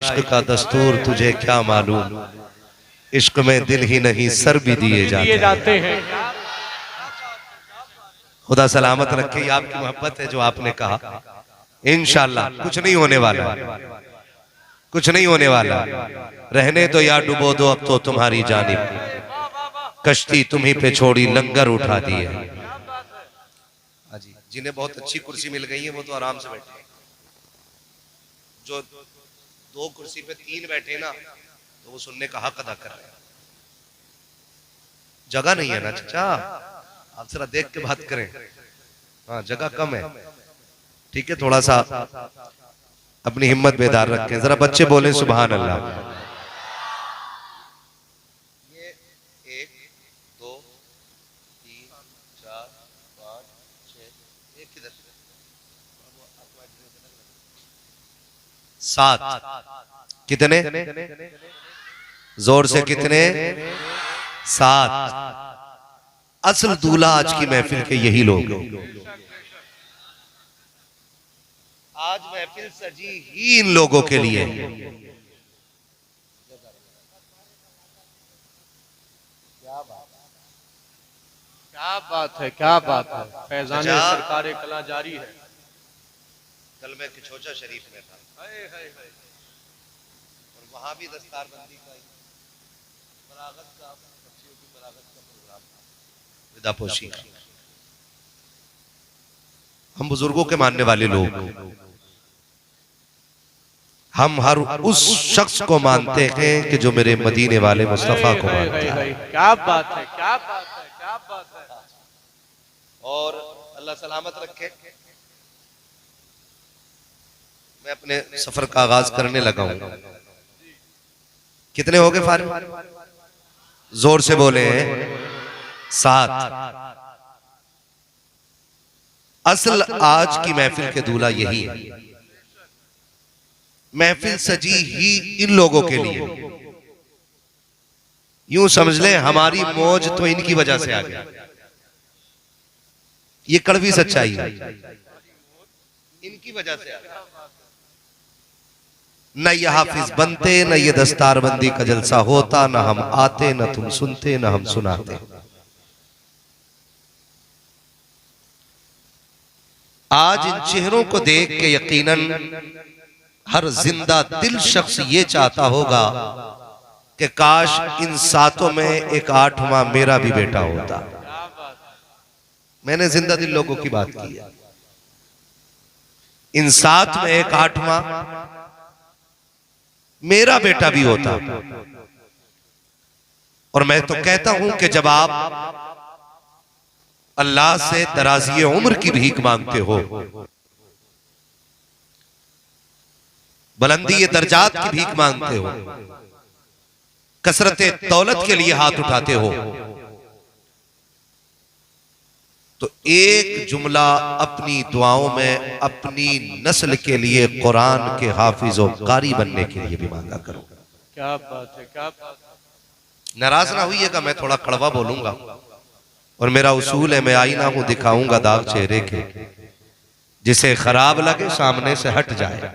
इश्क का दस्तूर तुझे क्या मालूम, इश्क में दिल ही नहीं सर भी दिए जाते हैं। खुदा सलामत रखे। ये आपकी मोहब्बत है जो आपने कहा। इंशाअल्लाह कुछ नहीं होने वाला, कुछ नहीं होने वाला। रहने तो या डुबो दो अब तो तुम्हारी जानिब, कश्ती तुम्ही पे छोड़ी लंगर उठा दिए। हाजी, जिन्हें बहुत अच्छी कुर्सी मिल गई है वो तो आराम से बैठे, जो 2 कुर्सी पे 3 बैठे ना तो वो सुनने का हक अदा कर रहे हैं। जगह नहीं है ना चाचा, आप जरा देख के बात करें। हाँ जगह कम है, ठीक है, थोड़ा सा अपनी हिम्मत बेदार रखें। जरा बच्चे बोले सुभान अल्लाह। ये 1 2 3 4 5 6 एक किधर 7, कितने जोर से कितने 7। असल दूल्हा आज की महफिल के यही लोग हैं। आज महफिल सजी ही इन लोगों के लिए। क्या बात है, क्या बात है। फैजाने सरकारे कला जारी है। कल मैं किछोचा शरीफ में था और वहां भी दस्तारबंदी का बरागत का, बच्चियों की बरागत का प्रोग्राम था, विदापोशी। हम बुजुर्गों के मानने वाले लोग, हम हर उस शख्स को मानते हैं कि जो मेरे मदीने वाले मुस्तफा को मानता है। क्या बात है, क्या बात है, क्या बात है। और अल्लाह सलामत रखे। मैं अपने सफर का आगाज करने लगा हूं। कितने हो गए फारिग? जोर से बोले 7। असल आज की महफिल के दूल्हा यही है। महफिल सजी ही इन लोगों के लिए। यूं समझ ले हमारी मौज तो इनकी वजह से आ गई। ये कड़वी सच्चाई है, इनकी वजह से आ गई। न ये हाफिज बनते, न ये दस्तारबंदी का जलसा होता, न हम आते, न तुम सुनते, न हम सुनाते। आज इन चेहरों को देख के यकीनन हर जिंदा दिल शख्स ये चाहता होगा कि काश इन 7 में एक 8वां मेरा भी बेटा होता। मैंने जिंदा दिल लोगों की बात की है। इन 7 में एक 8वां मेरा बेटा भी होता। और मैं तो कहता हूं कि जब आप अल्लाह से दराज़ी उम्र की भीख मांगते हो, बुलंदी दर्जात की भीख मांगते हो, कसरत दौलत के लिए हाथ उठाते हो, तो एक जुमला अपनी दुआओं में अपनी नस्ल के लिए कुरान के हाफिज और कारी बनने के लिए भी मांगा करो। क्या बात है, क्या बात है। नाराज ना होइएगा, मैं थोड़ा कड़वा बोलूंगा और मेरा उसूल है, मैं आईना हूं, दिखाऊंगा दाग चेहरे के, जिसे खराब लगे सामने से हट जाए।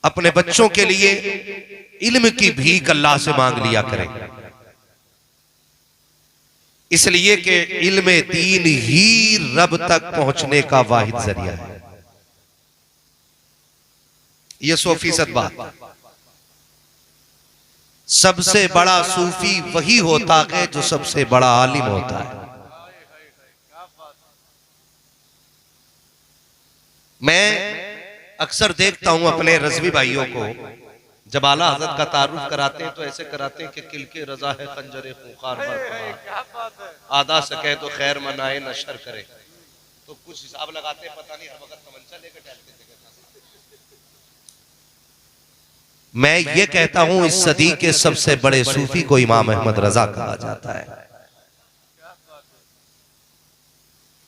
अपने बच्चों के लिए इल्म की भीख अल्लाह से मांग लिया करें, इसलिए कि इल्म दीन ही रब तक पहुंचने का वाहिद जरिया है। यह 100% बात। सबसे बड़ा सूफी वही होता है जो सबसे बड़ा आलिम होता है। मैं अक्सर देखता हूं अपने रज़वी भाइयों को, जब आला हज़रत का तारुफ कराते हैं तो ऐसे कराते हैं कि किल के रजा है खंजरे खूंखार बरकबार, आदा सके तो खैर मनाए न शर करे। तो कुछ हिसाब लगाते हैं, पता नहीं हर वक्त तमंचा लेकर टहलते थे। मैं ये कहता हूं इस सदी के सबसे बड़े सूफी को इमाम अहमद रजा कहा जाता है।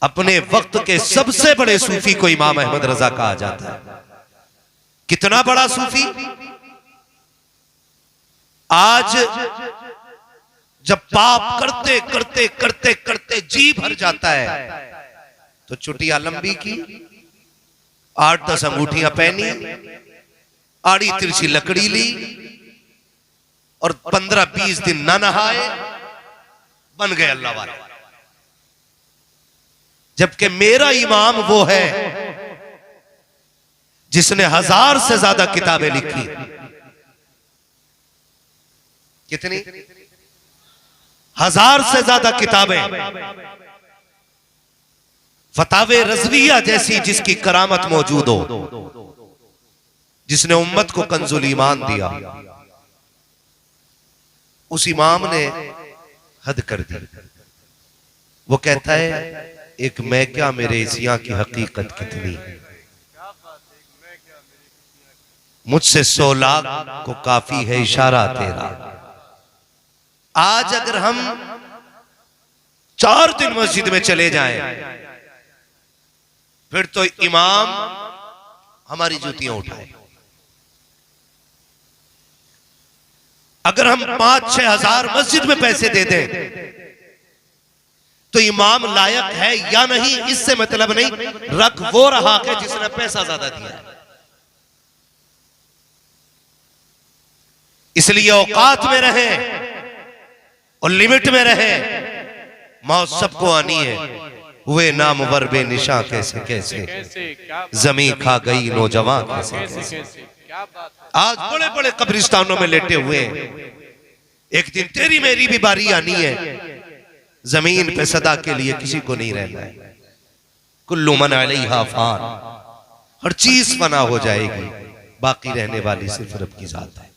अपने वक्त के सबसे बड़े सूफी को इमाम अहमद रजा कहा जाता है। कितना बड़ा सूफी! आज जब पाप करते करते करते करते जी भर जाता है तो चुटिया लंबी की, 8-10 अंगूठियां पहनी, आड़ी तिरछी लकड़ी ली और 15-20 दिन ना नहाए, बन गए अल्लाह वाले। जबकि मेरा इमाम वो है जिसने 1000 से ज्यादा किताबें लिखी। कितनी? 1000 से ज्यादा किताबें। फतावे रज़विया जैसी जिसकी करामत मौजूद हो, जिसने उम्मत को कंजुल ईमान दिया, उस इमाम ने हद कर दी। वो कहता है एक मैं क्या मेरे इज़िया की हकीकत कितनी, मुझसे 100 लाख को काफी है इशारा तेरा। आज अगर हम 4 दिन मस्जिद में चले जाएं, फिर तो इमाम हमारी जूतियां उठाए। अगर हम 5-6 हजार मस्जिद में पैसे दे दें तो इमाम लायक है या नहीं, इससे मतलब नहीं, रख वो रहा है जिसने पैसा ज्यादा दिया। इसलिए औकात में रहे और लिमिट में रहे। मौत सबको आनी है। हुए नामवर बेनिशा कैसे कैसे, जमी खा गई नौजवान कैसे। आज बड़े बड़े कब्रिस्तानों में लेटे हुए हैं। एक दिन तेरी मेरी भी बारी आनी है। जमीन पे सदा के लिए किसी को नहीं रहना है। कुल्लु मन अलैहा फान, हर चीज फना हो जाएगी, बाकी रहने वाली सिर्फ रब की जात है।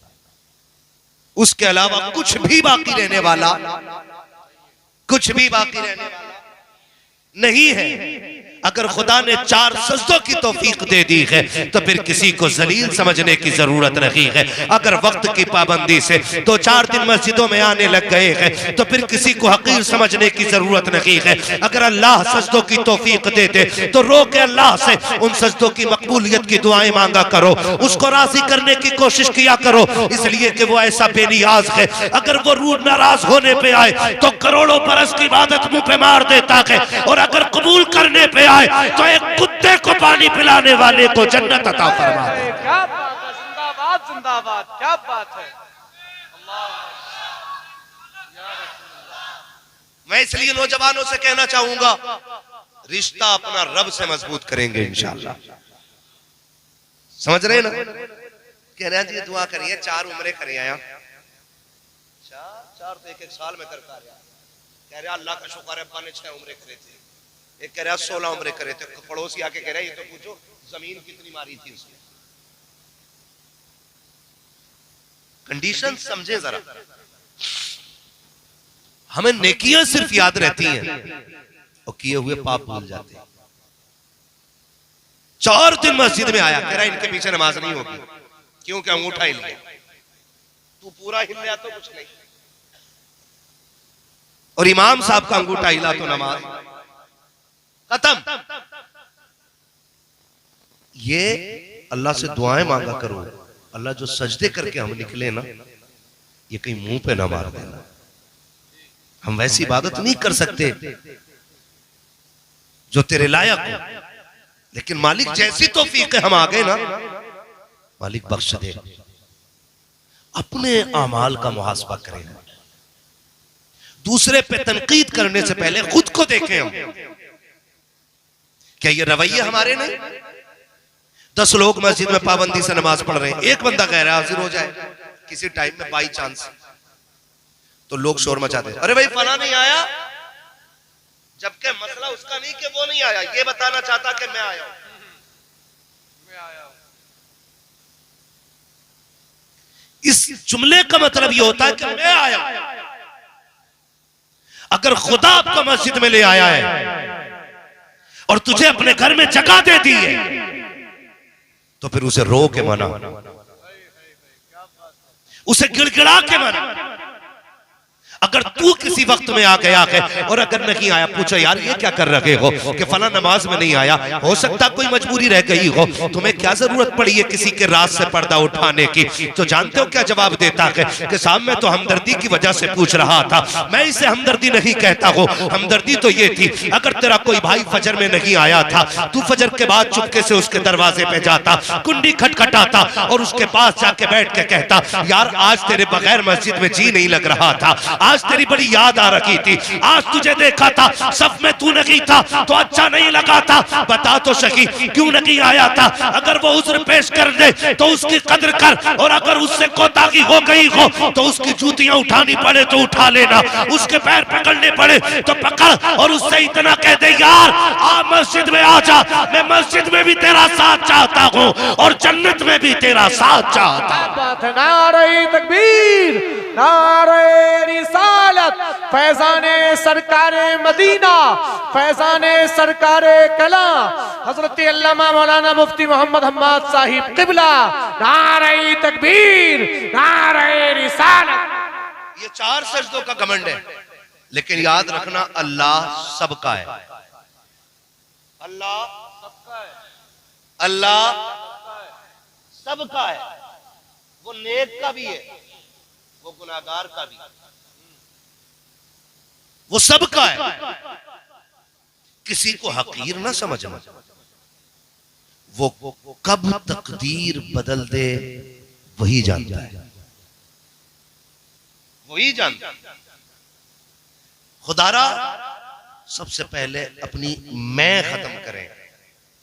उसके अलावा कुछ भी बाकी रहने वाला, कुछ भी बाकी रहने वाला नहीं है। अगर खुदा ने 4 सजदों की तौफीक दे दी है तो फिर किसी को जलील समझने की जरूरत नहीं है। अगर वक्त की पाबंदी से 2-4 दिन मस्जिदों में आने लग गए हैं तो फिर किसी को हकीर समझने की जरूरत नहीं है। अगर अल्लाह सजदों की तौफीक दे दे तो रो के अल्लाह से उन सजदों की मकबूलियत की दुआएं मांगा करो, उसको राजी करने की कोशिश किया करो, इसलिए कि वो ऐसा बेनियाज है। अगर वो रूह नाराज होने पे आए तो करोड़ों बरस की इबादत मुंह पे मार देता है, और अगर कबूल करने पे आए तो एक कुत्ते को पानी पिलाने वाले को जन्नत अता फरमा दे। क्या बात है, जिंदाबाद जिंदाबाद, क्या बात है। मैं इसलिए नौजवानों से कहना चाहूंगा, रिश्ता अपना रब से मजबूत करेंगे इंशाअल्लाह। समझ रहे ना? कह रहे हैं जी दुआ करिए, 4 उम्रे करिए आया। 4 तो एक साल में करता रहा। कह रहे अल्लाह का शुक्र है अब्बा ने 6 उम्रे करे थे। एक कह रहा 16 उम्रे करे थे। पड़ोसी आके कह रहा ये तो पूछो जमीन कितनी मारी थी उसने। कंडीशन समझे जरा। हमें नेकियां सिर्फ याद रहती हैं और किए हुए पाप भूल जाते हैं। 4 दिन मस्जिद में आया, कह रहा इनके पीछे नमाज नहीं होगी। क्यों? क्या अंगूठा हिल गया? तू पूरा हिल गया तो कुछ नहीं, और इमाम साहब का अंगूठा हिला तो नमाज खत्म। ये अल्लाह से दुआएं मांगा करो। अल्लाह जो सजदे करके हम निकले ना, ये कहीं मुंह पे ना मार देना। हम वैसी इबादत नहीं कर सकते जो तेरे लायक हो, लेकिन मालिक जैसी तौफीक है हम आ गए ना, मालिक बख्श दे। अपने अमाल का मुहासबा करें। दूसरे पे तनकीद करने से पहले खुद को देखें हम। क्या ये रवैये हमारे नहीं? 10 लोग मस्जिद में पाबंदी से नमाज पढ़ रहे हैं, एक बंदा गैर हाजिर हो जाए किसी टाइम में बाई चांस, तो लोग शोर मचाते हैं, अरे भाई फला नहीं आया, जबकि मसला उसका नहीं कि वो नहीं आया, ये बताना चाहता कि मैं आया हूं। इस जुमले का मतलब ये होता है कि मैं आया। अगर खुदा आपको मस्जिद में ले आया है और तुझे अपने घर में जगह दे दी है तो फिर उसे रो के मना, उसे गिड़गिड़ा के मना। अगर तू किसी वक्त में आ गया है और अगर नहीं आया, पूछो यार ये क्या कर रहे हो कि फला नमाज में नहीं आया, हो सकता कोई मजबूरी रह गई हो, तुम्हें क्या जरूरत पड़ी है किसी के राज से पर्दा उठाने की। तो जानते हो क्या जवाब देता है कि साहब मैं तो हमदर्दी की वजह से पूछ रहा था, मैं इसे हमदर्दी नहीं कहता हूँ, हमदर्दी तो ये थी अगर तेरा कोई भाई फजर में नहीं आया था, तू फजर के बाद चुपके से उसके दरवाजे पे जाता, कुंडी खटखटाता और उसके पास जाके बैठ के कहता यार आज तेरे बगैर मस्जिद में जी नहीं लग रहा था, आज तेरी बड़ी याद आ रही थी, आज तुझे देखा था सब में तू नहीं था तो अच्छा नहीं लगा था, बता तो सही क्यों नहीं आया था। अगर वो उज्र पेश कर दे तो उसकी कद्र कर, और अगर उससे कोताही हो गई हो तो उसकी जूतियां उठानी पड़े तो उठा लेना, उसके पैर पकड़ने पड़े तो पकड़, और उससे इतना कह दे यार आ मस्जिद में आ जा, मैं मस्जिद में भी तेरा साथ चाहता हूँ और जन्नत में भी तेरा साथ चाहता हूँ। नारे तकबीर, नारे रिसालत, फैजाने सरकारे मदीना, फैजाने सरकारे कला, हजरत अल्लामा मौलाना मुफ्ती मोहम्मद हम्माद साहिब किबला, नारे तकबीर, नारे रिसालत। ये 4 सजदों का घमंड है, लेकिन याद रखना अल्लाह सबका है, अल्लाह सबका है, अल्लाह सबका है, वो नेक का भी है, वो गुनाहगार का भी, वो सबका है। किसी को हकीर ना समझना, वो कब तकदीर बदल दे वही जानता है, वही जानता है। खुदारा सबसे पहले अपनी मैं खत्म करें,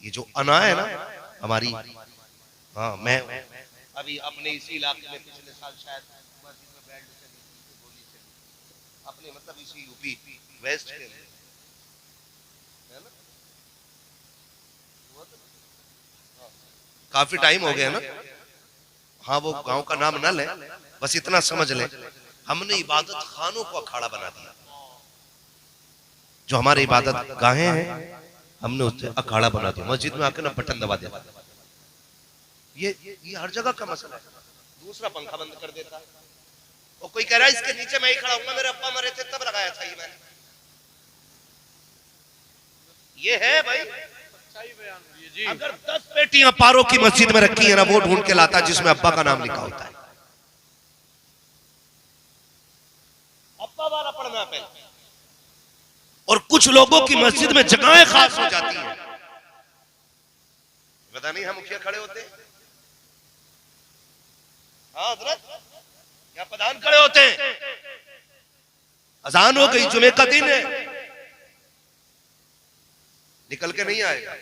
ये जो अना है ना हमारी, हाँ मैं अभी अपने इसी इलाके में पिछले साल शायद मस्जिद में बैंड चली, गोली चली, अपने मतलब इसी यूपी वेस्ट के लिए, है ना, काफी टाइम हो गया ना, हाँ वो गांव का नाम ना ले, बस इतना समझ ले हमने इबादत खानों को अखाड़ा बना दिया, जो हमारे इबादत गाहें हैं हमने उससे अखाड़ा बना दिया, मस्जिद में आकर ना बटन दबा दिया। ये हर जगह का मसला है। दूसरा पंखा बंद कर देता है, और कोई कह रहा है इसके नीचे मैं ही खड़ा हूं, मेरे अब्बा मरे थे तब लगाया था ये मैंने, ये है भाई। अगर 10 पेटियां पारों की मस्जिद में रखी है ना, वो ढूंढ के लाता जिसमें अब्बा का नाम लिखा होता है, अब्बा वाला पढ़ना पहले। और कुछ लोगों की मस्जिद में जगहें खास हो जाती है, पता नहीं हम मुखिया खड़े होते हैं, हाँ हजरत या प्रधान खड़े होते हैं, अजान हो गई, जुमे का दिन है, निकल के नहीं आएगा,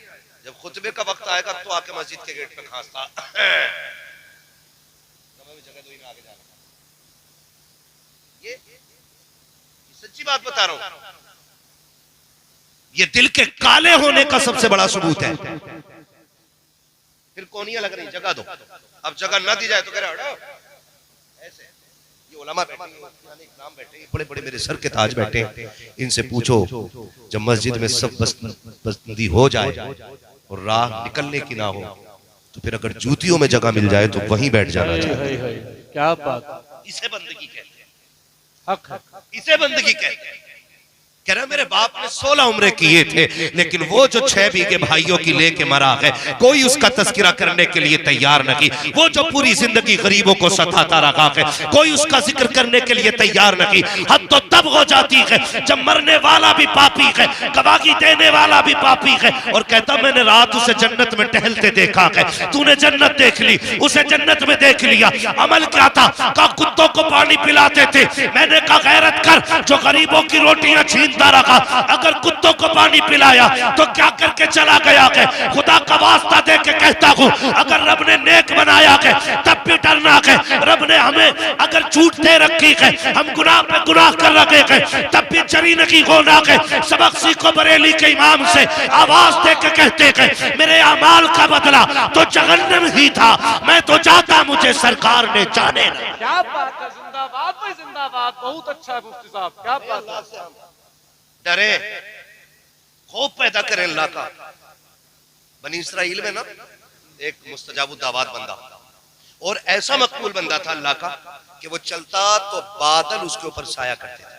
जब खुतबे का वक्त आएगा तो आके मस्जिद के गेट पे खांसता जगह दो ही में आगे जाना। ये सच्ची बात बता रहा हूं, ये दिल के काले होने का सबसे बड़ा सबूत है। फिर कोनियां लग रही, जगह दो, अब जगह ना दी जाए तो कह रहा हटो, ऐसे ये उलमा बैठे, नाम बैठे, बड़े बड़े मेरे सर के ताज बैठे, इनसे पूछो जब मस्जिद में सब बंदी हो जाए और राह निकलने की ना हो तो फिर अगर जूतियों में जगह मिल जाए तो वहीं बैठ जाना चाहिए। क्या बात, इसे बंदगी कहते हैं, हक, इसे बंदगी कहते हैं। कह रहा मेरे बाप ने 16 उम्रे किए थे, लेकिन वो जो 6 बीघे भाइयों की लेके मरा है कोई उसका तस्करा करने के लिए तैयार नहीं, वो जो पूरी जिंदगी गरीबों को सताता रहा है कोई उसका जिक्र करने के लिए तैयार नहीं। हद तो तब हो जाती है जब मरने वाला भी पापी है, गवाही देने वाला भी पापी है, और कहता मैंने रात उसे जन्नत में टहलते देखा है, तूने जन्नत देख ली, उसे जन्नत में देख लिया, अमल क्या था, कहा कुत्तों को पानी पिलाते थे, मैंने कहा गैरत कर जो गरीबों की रोटियां छीन रखा, अगर कुत्तों को पानी पिलाया तो क्या करके चला गया है। खुदा का वास्ता दे के कहता हूं अगर रब ने नेक बनाया है तब भी डरना है, रब ने हमें अगर छूट दे रखी है, हम गुनाह पे गुनाह कर रखे हैं तब भी जरी नहीं होना है। सबक सीखो बरेली के इमाम से, आवाज दे के कहते हैं मेरे अमाल का बदला तो जहन्नम ही था, मैं तो चाहता मुझे सरकार ने जाने ना। क्या बात है, जिंदाबाद भाई जिंदाबाद, बहुत अच्छा है मुफ्ती साहब, क्या बात है। डरे खौफ पैदा करें अल्लाह का। बनी इसराइल में ना एक मुस्तजाबुद दावात बंदा, और ऐसा मकबूल बंदा था अल्लाह का कि वो चलता तो बादल उसके ऊपर साया करते थे।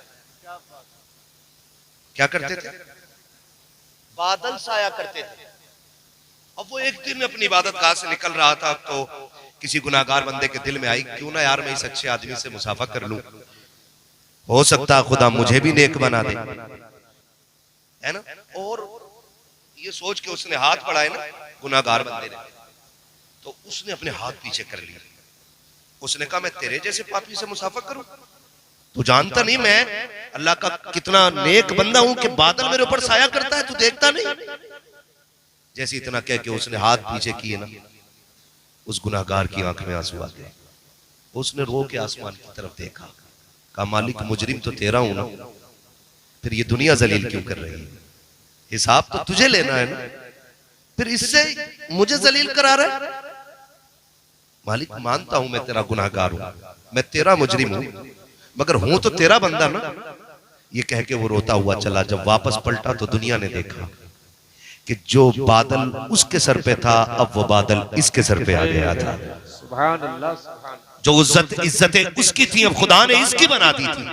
क्या करते थे? बादल साया करते थे। अब वो एक दिन अपनी इबादत गाह से निकल रहा था तो किसी गुनाहगार बंदे के दिल में आई, क्यों ना यार मैं इस अच्छे आदमी से मुसाफा कर लूं, हो सकता खुदा मुझे भी नेक बना दे, है ना। और ये सोच के उसने हाथ बढ़ाए ना गुनाहगार बंदे ने, तो उसने अपने हाथ पीछे कर लिए। उसने कहा मैं तेरे जैसे पापी से मुसाफा करूं? तू जानता नहीं मैं अल्लाह का कितना नेक बंदा हूं कि बादल मेरे ऊपर साया करता है, तू देखता नहीं? जैसे इतना कह के उसने हाथ पीछे किए ना, उस गुनाहगार की आंख में आंसू आ गए। उसने रो के आसमान की तरफ देखा, कहा मालिक मुजरिम तो तेरा हूं ना, फिर ये दुनिया जलील क्यों कर रही है? हिसाब तो तुझे लेना है ना, फिर इससे मुझे जलील करा रहा है? मालिक मानता हूं मैं तेरा गुनाहगार हूं, मैं तेरा मुजरिम हूं, मगर हूं तो तेरा बंदा ना। ये कह के वो रोता हुआ चला। जब वापस पलटा तो दुनिया ने देखा कि जो बादल उसके सर पे था अब वो बादल इसके सर पे आ गया था। सुभान अल्लाह, सुभान। जो इज्जतें उसकी थी अब खुदा ने इसकी बना दी थी।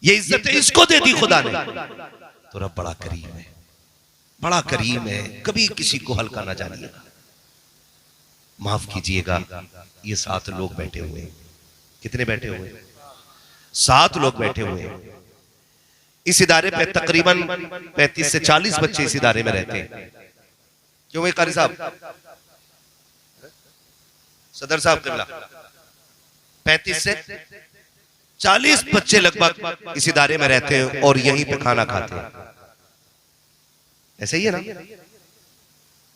ये इज्जतें इसको दे दी खुदा ने। तो रब बड़ा करीम है, बड़ा करीम है, कभी किसी को हल्का ना जानिएगा। माफ कीजिएगा, ये 7 लोग बैठे हुए हैं। कितने बैठे हुए? 7 लोग बैठे हुए हैं। इस इदारे पे तकरीबन 35 से 40 बच्चे इस इदारे में रहते हैं। क्यों भाई कारी साहब, सदर साहब किबला, 35 से 40 बच्चे लगभग इस इदारे में रहते हैं और यहीं पे खाना खाते हैं। ऐसे ही है ना?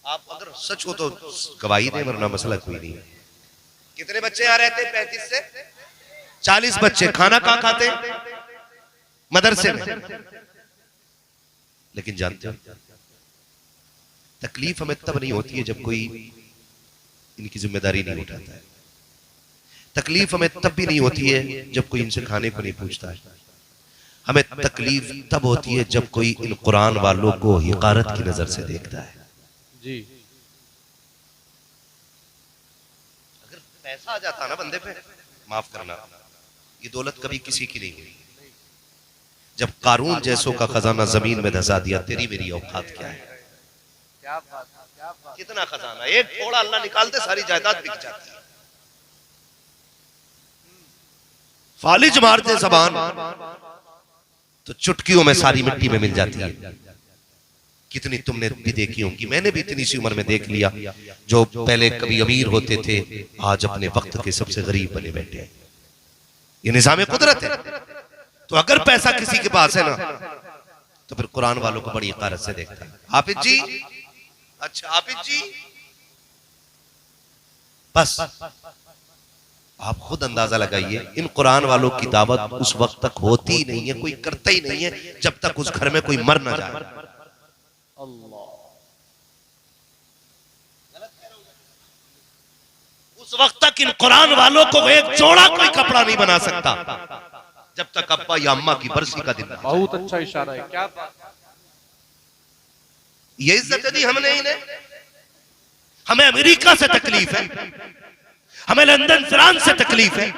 आप अगर सच हो तो गवाही दें, वरना मसला कोई नहीं है। कितने बच्चे यहाँ रहते हैं? 35 से 40 बच्चे। खाना कहां खाते हैं? मदरसे में। लेकिन जानते हो तकलीफ हमें तब नहीं होती है जब कोई इनकी जिम्मेदारी नहीं उठाता है। तकलीफ हमें तब भी नहीं होती है जब कोई इनसे खाने को नहीं पूछता है। हमें तकलीफ तब होती है जब कोई इन कुरान वालों को हिकारत की नजर से देखता है। जी। अगर पैसा आ जाता ना बंदे पे, माफ करना, ये दौलत कभी किसी की नहीं हुई। जब कारून जैसों का खजाना जमीन में धसा दिया, तेरी मेरी औकात क्या है? क्या बात है, क्या बात। कितना खजाना, एक थोड़ा अल्लाह निकालते सारी जायदाद बिक जाती है। फालिज मारते जबान तो चुटकियों में सारी मिट्टी में मिल जाती है। कितनी तुमने भी देखी होंगी, मैंने भी इतनी सी उम्र में देख लिया, जो पहले कभी अमीर होते थे आज अपने वक्त के सबसे गरीब बने बैठे हैं। ये निजाम कुदरत है। तो अगर पैसा किसी के पास है ना, तो फिर कुरान वालों को बड़ी इकारत से देखते हैं। हाफिज जी, अच्छा हाफिज जी, बस आप खुद अंदाजा लगाइए, इन कुरान वालों की दावत उस वक्त तक होती ही नहीं है, कोई करता ही नहीं है जब तक उस घर में कोई मर ना जाए। उस वक्त तक इन कुरान वालों को एक जोड़ा कोई कपड़ा नहीं बना सकता जब तक अब्बा या अम्मा की बरसी का दिन। बहुत अच्छा इशारा है, क्या बात। ये इज्जत दी हमने इन्हें। हमें अमेरिका से तकलीफ है, हमें लंदन फ्रांस से तकलीफ है,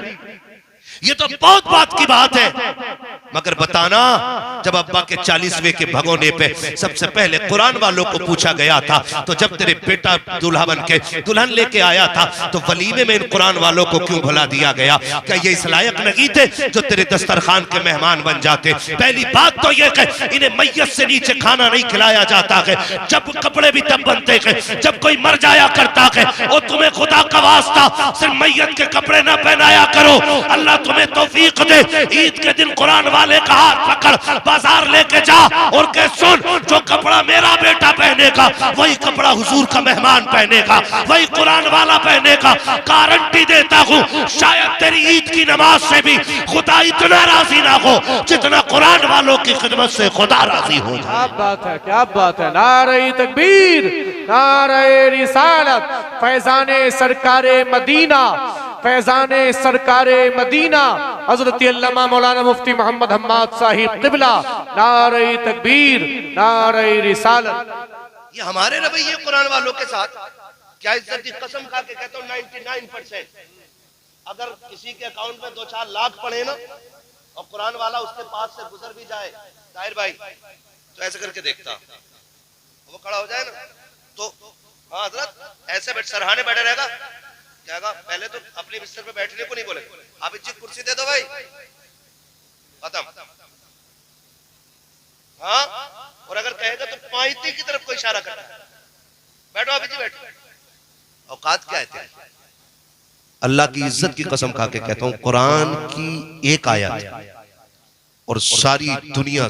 ये तो बहुत बात की बात है। मगर बताना, जब अब्बा के 40वें के भगोने पे सबसे पहले कुरान वालों को पूछा गया था, तो जब तेरे बेटा दूल्हा बन के दुल्हन लेके आया था तो वलीमे में इन कुरान वालों को क्यों भुला दिया गया? क्या ये इस लायक नहीं थे जो तेरे दस्तरखान के मेहमान बन जाते? पहली बात तो ये कि इन्हें मैयत से नीचे खाना नहीं खिलाया जाता है। जब कपड़े भी तब बनते हैं जब कोई मर जाया करता है। और तुम्हें खुदा का वास्ता सिर्फ मैयत के कपड़े ना पहनाया करो। अल्लाह तुम्हें तौफीक दे, ईद के दिन कुरान वाले का हाथ पकड़ बाजार लेके जा और कह सुन, जो कपड़ा मेरा बेटा पहनेगा वही कपड़ा हुजूर का मेहमान पहनेगा, वही कुरान वाला पहनेगा। गारंटी देता हूँ शायद तेरी ईद की नमाज से भी खुदा इतना राजी ना हो जितना कुरान वालों की खिदमत से खुदा राजी हो। क्या बात है, क्या बात है। नारे तकबीर, नारे रिसालत, फैजाने सरकारे मदीना, फैजाने सरकारे मदीना हजरत अल्लामा मौलाना मुफ्ती मोहम्मद हम्माद साहिब क़िबला। नारे तकबीर, नारे रिसालत। ये हमारे रवैये कुरान वालों के साथ क्या इज्जत की कसम खा के कहता हूं 99%। अगर किसी के अकाउंट में 2-4 लाख पड़े ना और कुरान वाला उसके पास से गुजर भी जाए ताहिर भाई, तो ऐसे करके देखता, वो खड़ा हो जाए ना तो हाँ हजरत ऐसे सरहाने बैठे रहेगा, कहेगा पहले तो अपने बिस्तर पे बैठने को नहीं बोले, आप इच्छित कुर्सी दे दो भाई, खत्म। हाँ, और अगर कहेगा तो पाइती की तरफ कोई इशारा करता है, बैठो अभी जी बैठो। औकात क्या है? अल्लाह की इज्जत की कसम खा के कहता हूं, कुरान की एक आयत और सारी दुनिया